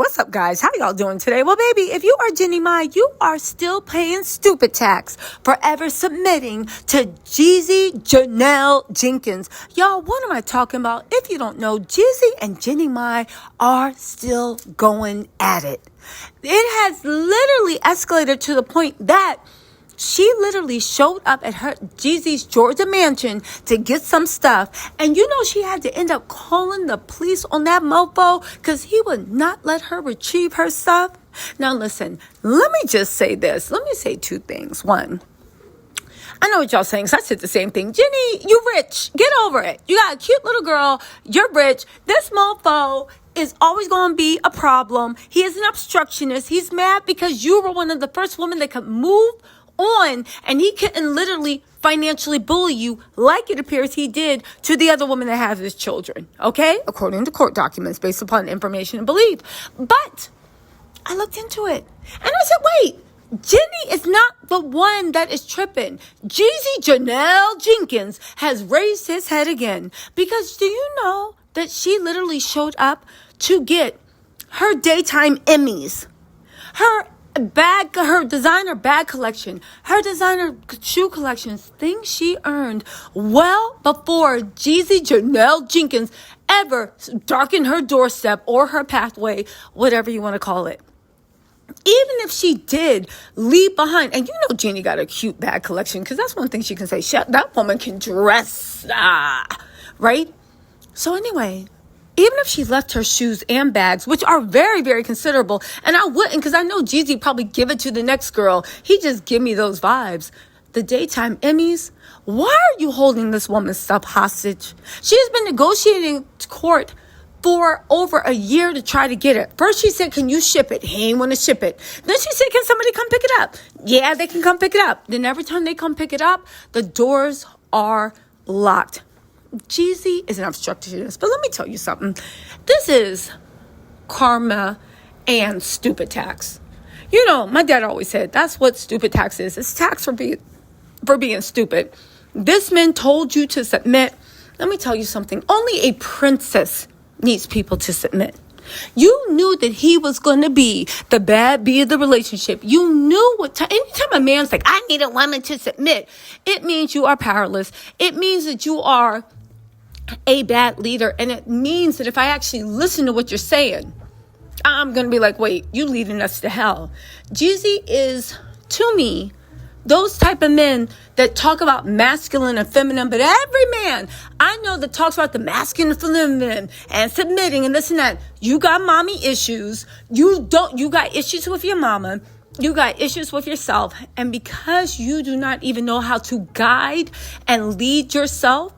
what's up, guys? How y'all doing today? Well, baby, if you are Jeannie Mai, you are still paying stupid tax forever submitting to Jeezy Jenkins. Y'all, what am I talking about? If you don't know, Jeezy and Jeannie Mai are still going at it. It has literally escalated to the point that she literally showed up at her Jeezy's Georgia mansion to get some stuff. And you know she had to end up calling the police on that mofo because he would not let her retrieve her stuff. Now listen, let me just say this. Let me say two things. One, I know what y'all saying, so I said the same thing. Jeannie, you rich. Get over it. You got a cute little girl. You're rich. This mofo is always going to be a problem. He is an obstructionist. He's mad because you were one of the first women that could move on, and he couldn't literally financially bully you like it appears he did to the other woman that has his children, okay? According to court documents, based upon information and belief. But I looked into it, and I said, wait, Jeannie is not the one that is tripping. Jeezy Jenkins has raised his head again. Because do you know that she literally showed up to get her daytime Emmys, her designer bag collection, her designer shoe collections, things she earned well before Jeezy Jenkins ever darkened her doorstep or her pathway, whatever you want to call it. Even if she did leave behind, and you know Jeannie got a cute bag collection, because that's one thing she can say, that woman can dress, right? So anyway, even if she left her shoes and bags, which are very, very considerable, and I wouldn't, because I know Jeezy probably give it to the next girl. He just give me those vibes. The daytime Emmys, why are you holding this woman's stuff hostage? She has been negotiating court for over a year to try to get it. First she said, can you ship it? He ain't want to ship it. Then she said, can somebody come pick it up? Yeah, they can come pick it up. Then every time they come pick it up, the doors are locked. Jeezy is an obstructionist, but let me tell you something. This is karma and stupid tax. You know, my dad always said that's what stupid tax is. It's tax for being stupid. This man told you to submit. Let me tell you something. Only a princess needs people to submit. You knew that he was going to be the bad bee of the relationship. You knew anytime a man's like, I need a woman to submit, it means you are powerless. It means that you are a bad leader. And it means that if I actually listen to what you're saying, I'm going to be like, wait, you leading us to hell. Jeezy is, to me, those type of men that talk about masculine and feminine, but every man I know that talks about the masculine and feminine and submitting and this and that, you got mommy issues. You got issues with your mama. You got issues with yourself. And because you do not even know how to guide and lead yourself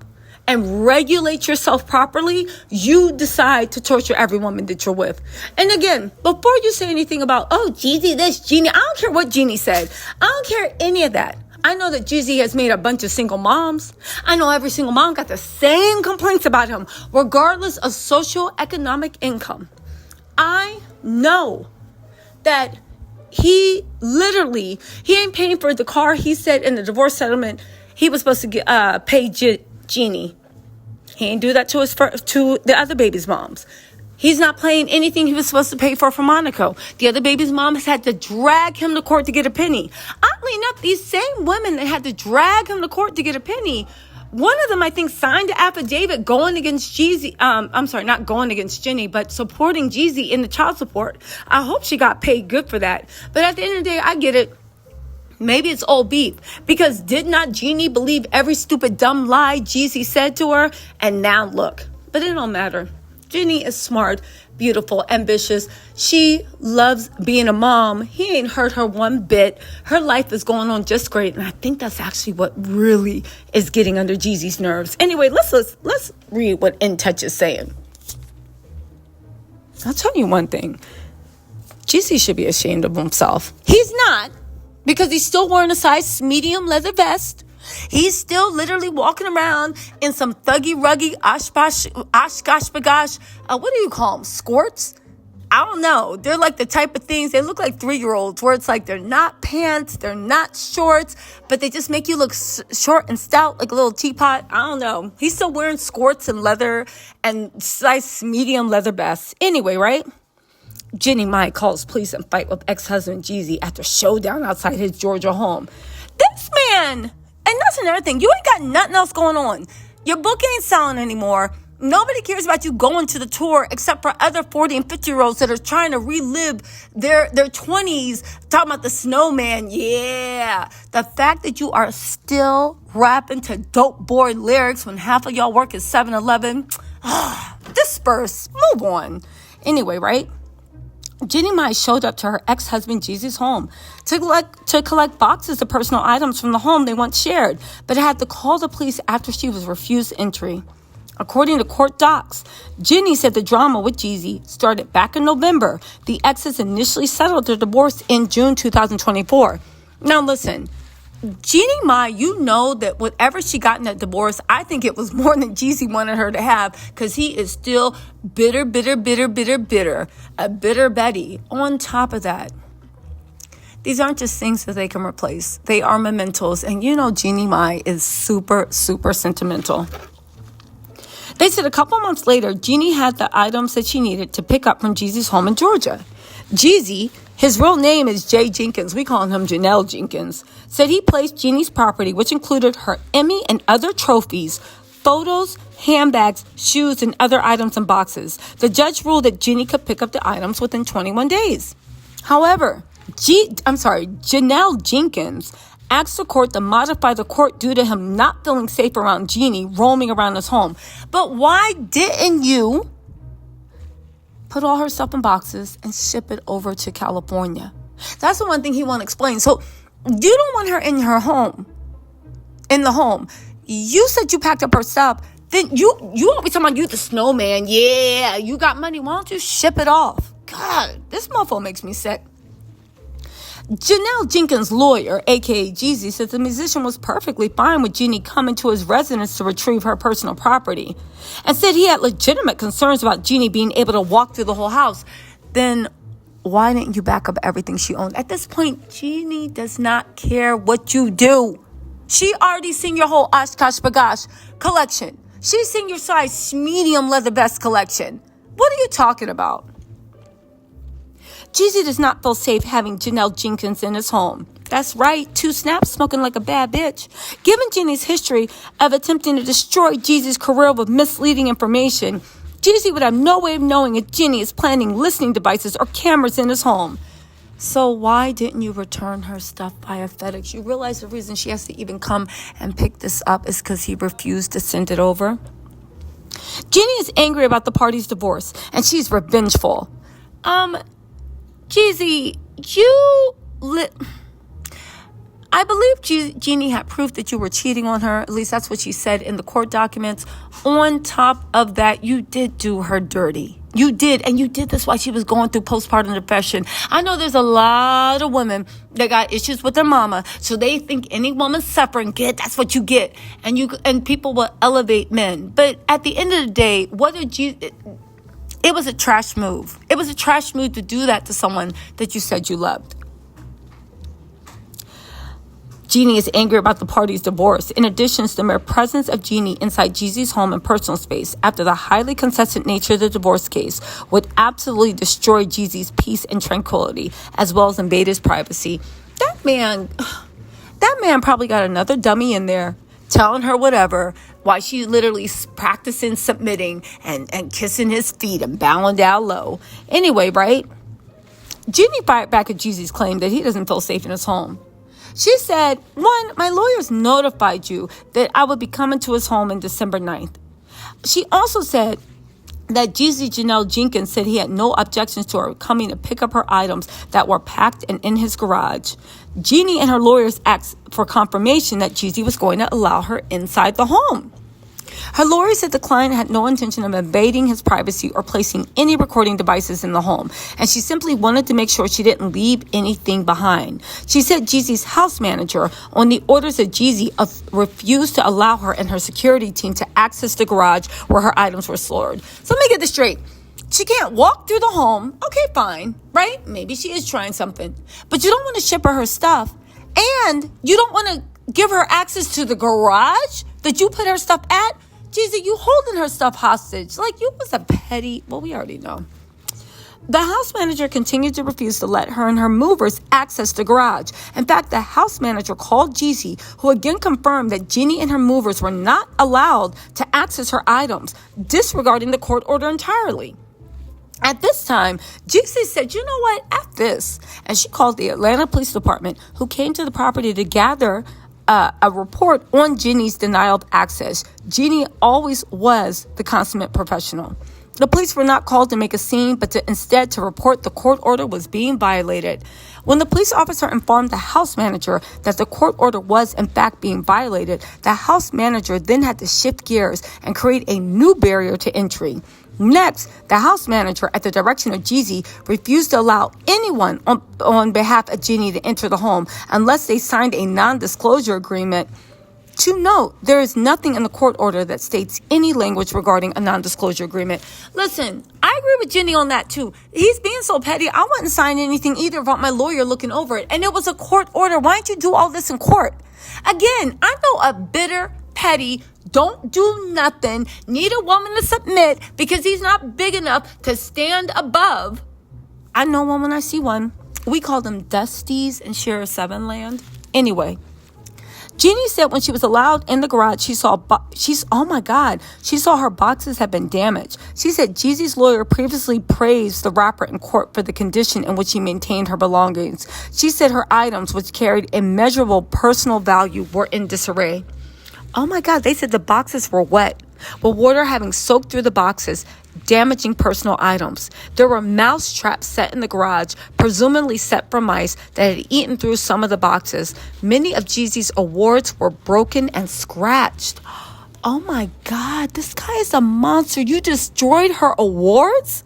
and regulate yourself properly, you decide to torture every woman that you're with. And again, before you say anything about, oh, Jeezy this, Jeannie, I don't care what Jeannie said. I don't care any of that. I know that Jeezy has made a bunch of single moms. I know every single mom got the same complaints about him, regardless of socioeconomic income. I know that he ain't paying for the car. He said in the divorce settlement, he was supposed to pay Jeannie. He ain't do that to the other baby's moms. He's not paying anything he was supposed to pay for Monaco. The other baby's mom has had to drag him to court to get a penny. Oddly enough, these same women that had to drag him to court to get a penny, one of them, I think, signed an affidavit going against Jeezy. I'm sorry, not going against Jeannie, but supporting Jeezy in the child support. I hope she got paid good for that. But at the end of the day, I get it. Maybe it's old beef, because did not Jeannie believe every stupid dumb lie Jeezy said to her? And now look, but it don't matter. Jeannie is smart, beautiful, ambitious. She loves being a mom. He ain't hurt her one bit. Her life is going on just great. And I think that's actually what really is getting under Jeezy's nerves. Anyway, let's read what In Touch is saying. I'll tell you one thing. Jeezy should be ashamed of himself. He's not. Because he's still wearing a size medium leather vest. He's still literally walking around in some thuggy, ruggy, oshkosh, what do you call them? Squirts? I don't know. They're like the type of things, they look like 3-year-olds where it's like they're not pants, they're not shorts, but they just make you look short and stout like a little teapot. I don't know. He's still wearing skirts and leather and size medium leather vests. Anyway, right? Jeannie Mai calls police and fight with ex-husband Jeezy after showdown outside his Georgia home. This man, and that's another thing, you ain't got nothing else going on. Your book ain't selling anymore. Nobody cares about you going to the tour except for other 40 and 50-year-olds that are trying to relive their 20s, talking about the snowman. Yeah. The fact that you are still rapping to dope boy lyrics when half of y'all work at 7-Eleven, disperse, move on. Anyway, right? Jeannie Mai showed up to her ex-husband Jeezy's home to collect boxes of personal items from the home they once shared, but had to call the police after she was refused entry. According to court docs, Jeannie said the drama with Jeezy started back in November. The exes initially settled their divorce in June 2024. Now listen, Jeannie Mai, you know that whatever she got in that divorce, I think it was more than Jeezy wanted her to have, because he is still bitter, a bitter Betty. On top of that, these aren't just things that they can replace. They are mementos. And you know Jeannie Mai is super sentimental. They said a couple months later, Jeannie had the items that she needed to pick up from Jeezy's home in Georgia. Jeezy, his real name is Jay Jenkins, we call him Janelle Jenkins, said he placed Jeannie's property, which included her Emmy and other trophies, photos, handbags, shoes, and other items in boxes. The judge ruled that Jeannie could pick up the items within 21 days. However, Janelle Jenkins asked the court to modify the court due to him not feeling safe around Jeannie roaming around his home. But why didn't you put all her stuff in boxes and ship it over to California? That's the one thing he won't explain. So you don't want her in the home. You said you packed up her stuff. Then you always talking about you the snowman. Yeah, you got money. Why don't you ship it off? God, this motherfucker makes me sick. Janelle Jenkins' lawyer, a.k.a. Jeezy, said the musician was perfectly fine with Jeannie coming to his residence to retrieve her personal property, and said he had legitimate concerns about Jeannie being able to walk through the whole house. Then why didn't you back up everything she owned? At this point, Jeannie does not care what you do. She already seen your whole Oshkosh Bagosh collection. She's seen your size medium leather vest collection. What are you talking about? Jeezy does not feel safe having Janelle Jenkins in his home. That's right, 2 snaps smoking like a bad bitch. Given Jeannie's history of attempting to destroy Jeezy's career with misleading information, Jeezy would have no way of knowing if Jeannie is planting listening devices or cameras in his home. So why didn't you return her stuff via FedEx? You realize the reason she has to even come and pick this up is because he refused to send it over? Jeannie is angry about the party's divorce, and she's revengeful. Jeezy, I believe Jeannie had proof that you were cheating on her. At least that's what she said in the court documents. On top of that, you did do her dirty. You did. And you did this while she was going through postpartum depression. I know there's a lot of women that got issues with their mama. So they think any woman suffering, that's what you get. And people will elevate men. But at the end of the day, it was a trash move. It was a trash move to do that to someone that you said you loved. Jeannie is angry about the party's divorce, in addition to the mere presence of Jeannie inside Jeezy's home and personal space after the highly contested nature of the divorce case would absolutely destroy Jeezy's peace and tranquility, as well as invade his privacy. That man probably got another dummy in there telling her whatever while she literally practicing submitting and kissing his feet and bowing down low. Anyway, right? Jeannie fired back at Jeezy's claim that he doesn't feel safe in his home. She said, 1, my lawyers notified you that I would be coming to his home on December 9th. She also said that Jeezy Janelle Jenkins said he had no objections to her coming to pick up her items that were packed and in his garage. Jeannie and her lawyers asked for confirmation that Jeezy was going to allow her inside the home. Her lawyer said the client had no intention of invading his privacy or placing any recording devices in the home, and she simply wanted to make sure she didn't leave anything behind. She said Jeezy's house manager, on the orders of Jeezy, refused to allow her and her security team to access the garage where her items were stored. So let me get this straight. She can't walk through the home. Okay, fine, right? Maybe she is trying something. But you don't want to ship her stuff, and you don't want to give her access to the garage that you put her stuff at. Jeezy, you holding her stuff hostage. Like, you was a petty, well, we already know. The house manager continued to refuse to let her and her movers access the garage. In fact, the house manager called Jeezy, who again confirmed that Jeannie and her movers were not allowed to access her items, disregarding the court order entirely. At this time, Jeezy said, you know what, F this. And she called the Atlanta Police Department, who came to the property to gather a report on Jeannie's denial of access. Jeannie always was the consummate professional. The police were not called to make a scene, but instead to report the court order was being violated. When the police officer informed the house manager that the court order was in fact being violated, the house manager then had to shift gears and create a new barrier to entry. Next, the house manager, at the direction of Jeezy, refused to allow anyone on behalf of Jeannie to enter the home unless they signed a non-disclosure agreement. To note, there is nothing in the court order that states any language regarding a non-disclosure agreement. Listen, I agree with Jeannie on that too. He's being so petty. I wouldn't sign anything either without my lawyer looking over it. And it was a court order. Why don't you do all this in court? Again, I know a bitter, petty, don't do nothing, need a woman to submit because he's not big enough to stand above. I know one when I see one. We call them Dusties in Sheriff 7 land. Anyway. Jeannie said when she was allowed in the garage, she saw her boxes had been damaged. She said Jeezy's lawyer previously praised the rapper in court for the condition in which he maintained her belongings. She said her items, which carried immeasurable personal value, were in disarray. Oh my God, they said the boxes were wet, with water having soaked through the boxes, damaging personal items. There were mouse traps set in the garage, presumably set for mice that had eaten through some of the boxes. Many of Jeezy's awards were broken and scratched. Oh my God, this guy is a monster. You destroyed her awards?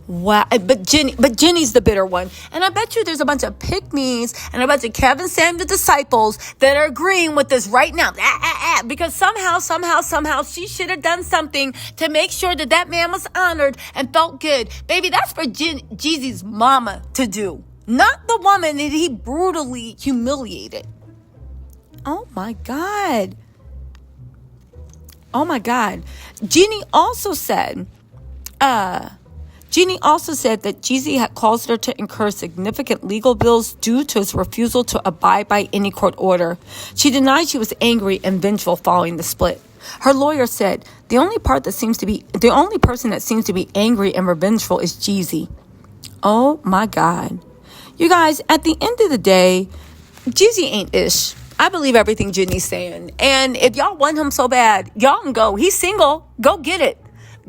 Wow, but Jenny's the bitter one. And I bet you there's a bunch of pick-me's and a bunch of Kevin Samuel disciples that are agreeing with this right now. Because somehow, she should have done something to make sure that man was honored and felt good. Baby, that's for Jeezy's mama to do. Not the woman that he brutally humiliated. Oh my God. Jeannie also said that Jeezy had caused her to incur significant legal bills due to his refusal to abide by any court order. She denied she was angry and vengeful following the split. Her lawyer said, the only person that seems to be angry and revengeful is Jeezy. Oh my God. You guys, at the end of the day, Jeezy ain't ish. I believe everything Jeannie's saying. And if y'all want him so bad, y'all can go. He's single. Go get it.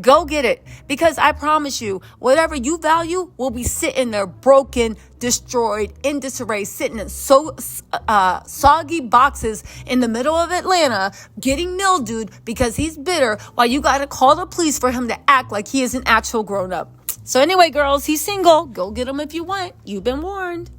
Go get it. Because I promise you, whatever you value will be sitting there broken, destroyed, in disarray, sitting in soggy boxes in the middle of Atlanta, getting mildewed because he's bitter, while you got to call the police for him to act like he is an actual grown-up. So anyway, girls, he's single. Go get him if you want. You've been warned.